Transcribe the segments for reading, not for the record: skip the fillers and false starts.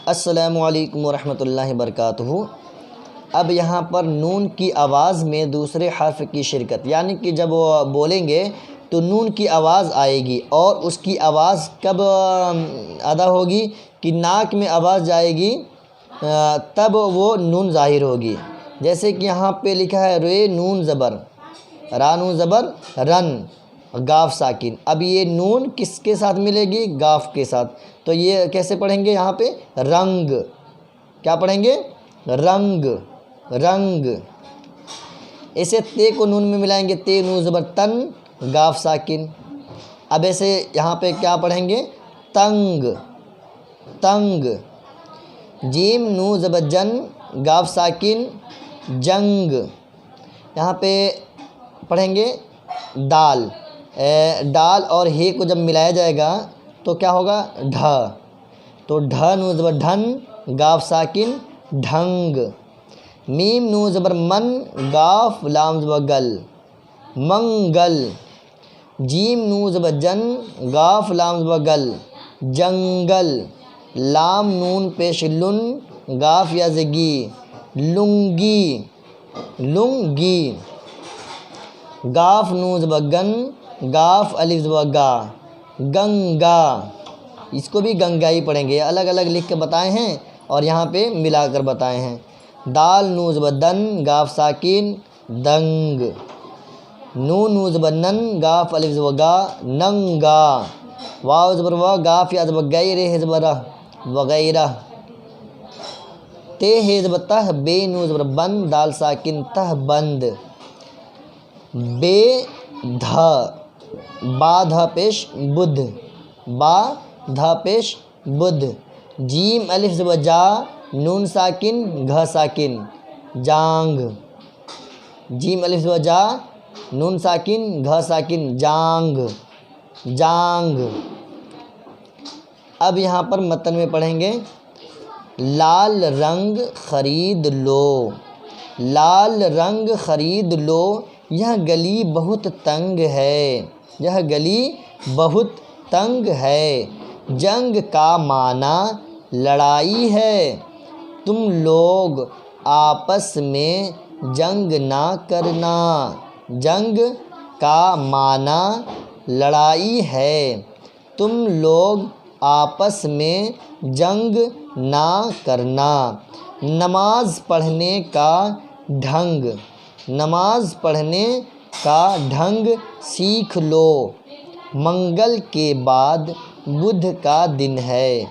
السلام علیکم ورحمۃ اللہ وبرکاتہ۔ اب یہاں پر نون کی آواز میں دوسرے حرف کی شرکت، یعنی کہ جب وہ بولیں گے تو نون کی آواز آئے گی، اور اس کی آواز کب ادا ہوگی کہ ناک میں آواز جائے گی تب وہ نون ظاہر ہوگی۔ جیسے کہ یہاں پہ لکھا ہے رے نون زبر، را نون زبر رن، گاف ساکن۔ اب یہ نون کس کے ساتھ ملے گی؟ گاف کے ساتھ۔ تو یہ کیسے پڑھیں گے؟ یہاں پہ رنگ، کیا پڑھیں گے؟ رنگ، رنگ۔ ایسے تے کو نون میں ملائیں گے، تے نون زبر تن، گاف ساکن۔ اب ایسے یہاں پہ کیا پڑھیں گے؟ تنگ، تنگ۔ جیم نون زبر جن، گاف ساکن، جنگ۔ یہاں پہ پڑھیں گے دال، ڈال اور ہے کو جب ملایا جائے گا تو کیا ہوگا؟ ڈھ۔ تو ڈھ نون زبر ڈھن، گاف ساکن، ڈھنگ۔ میم نون زبر من، گاف لام زبر گل، منگل۔ جیم نون زبر جن، گاف لام زبر گل، جنگل۔ لام نون پیش لن، گاف یا زگی، لنگی، لنگی۔ گاف نون زبر گن، گاف الف زبر گا، گنگا۔ اس کو بھی گنگا ہی پڑھیں گے، الگ الگ لکھ کے بتائے ہیں اور یہاں پہ ملا کر بتائے ہیں۔ دال نون زبر دن، گاف ساکن، دنگ۔ نون نون زبر نن، گاف الف زبر گا، ننگا۔ واو زبر وا، گاف یا زبر گئی، رے زبر رہ، وغیرہ۔ تے ہے زبر تہ، بے نون زبر بند، دال ساکن تہ، بند۔ بے دھا، با دھا پیش بدھ، با دھا پیش بدھ۔ جیم الف زبر جا، نون ساکن، گھ ساکن، جانگ۔ جیم الف زبر جا، نون ساکن، گھ ساکن، جانگ، جانگ۔ اب یہاں پر متن میں پڑھیں گے لال رنگ خرید لو، لال رنگ خرید لو، یہ گلی بہت تنگ ہے، یہ گلی بہت تنگ ہے۔ جنگ کا معنی لڑائی ہے، تم لوگ آپس میں جنگ نہ کرنا۔ جنگ کا معنی لڑائی ہے، تم لوگ آپس میں جنگ نہ کرنا۔ نماز پڑھنے کا ڈھنگ، نماز پڑھنے کا ڈھنگ سیکھ لو، منگل کے بعد بدھ کا دن ہے،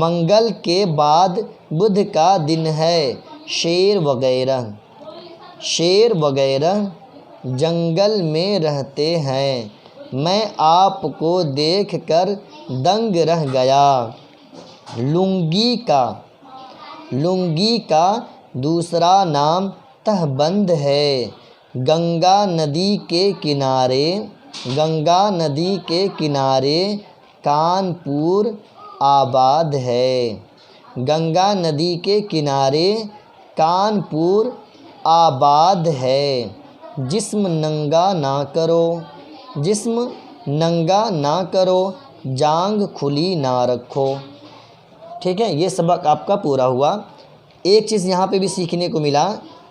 منگل کے بعد بدھ کا دن ہے۔ شیر وغیرہ، شیر وغیرہ جنگل میں رہتے ہیں، میں آپ کو دیکھ کر دنگ رہ گیا۔ لنگی کا، لنگی کا دوسرا نام تہ بند ہے، گنگا ندی کے کنارے، گنگا ندی کے کنارے کانپور آباد ہے، گنگا ندی کے کنارے کانپور آباد ہے۔ جسم ننگا نہ کرو، جسم ننگا نہ کرو، جانگ کھلی نہ رکھو۔ ٹھیک ہے، یہ سبق آپ کا پورا ہوا۔ ایک چیز یہاں پہ بھی سیکھنے کو ملا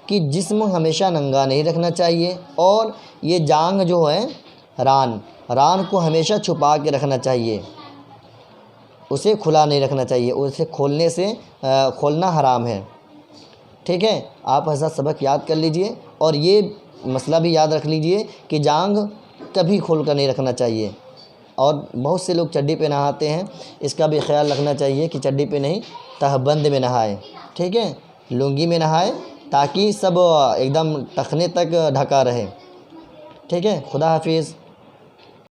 کہ جسم ہمیشہ ننگا نہیں رکھنا چاہیے، اور یہ جانگ جو ہے ران، ران کو ہمیشہ چھپا کے رکھنا چاہیے، اسے کھلا نہیں رکھنا چاہیے، اسے کھولنے سے کھولنا حرام ہے۔ ٹھیک ہے، آپ حضرات سبق یاد کر لیجئے، اور یہ مسئلہ بھی یاد رکھ لیجئے کہ جانگ کبھی کھول کر نہیں رکھنا چاہیے۔ اور بہت سے لوگ چڈی پہ نہاتے ہیں، اس کا بھی خیال رکھنا چاہیے کہ چڈی پہ نہیں، تہ بند میں نہائے، ٹھیک ہے، لنگی میں نہائے، تاکہ سب ایک دم ٹخنے تک ڈھکا رہے۔ ٹھیک ہے، خدا حافظ۔